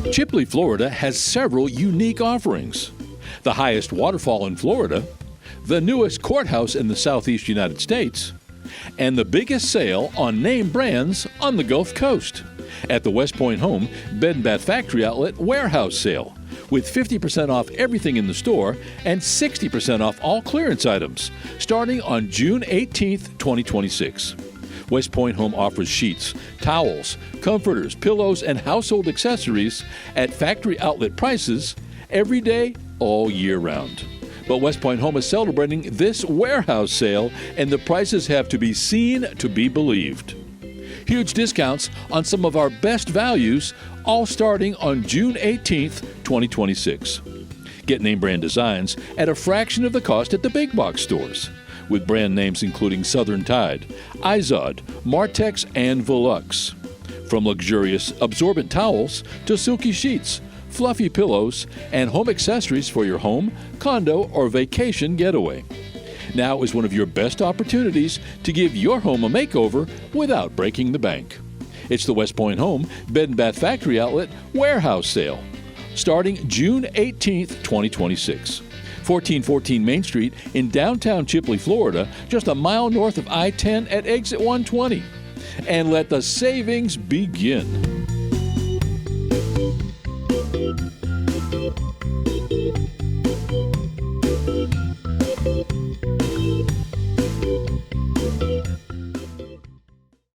Chipley, Florida has several unique offerings. The highest waterfall in Florida, the newest courthouse in the southeast United States, and the biggest sale on name brands on the Gulf Coast at the WestPoint Home Bed & Bath Factory Outlet Warehouse Sale, with 50% off everything in the store and 60% off all clearance items, starting on June 18th, 2026. WestPoint Home offers sheets, towels, comforters, pillows, and household accessories at factory outlet prices every day, all year round. But WestPoint Home is celebrating this warehouse sale, and the prices have to be seen to be believed. Huge discounts on some of our best values, all starting on June 18th, 2026. Get name brand designs at a fraction of the cost at the big box stores, with brand names including Southern Tide, Izod, Martex, and Velux. From luxurious absorbent towels to silky sheets, fluffy pillows, and home accessories for your home, condo, or vacation getaway. Now is one of your best opportunities to give your home a makeover without breaking the bank. It's the WestPoint Home Bed & Bath Factory Outlet Warehouse Sale, starting June 18th, 2026. 1414 Main Street in downtown Chipley, Florida, just a mile north of I-10 at exit 120. And let the savings begin.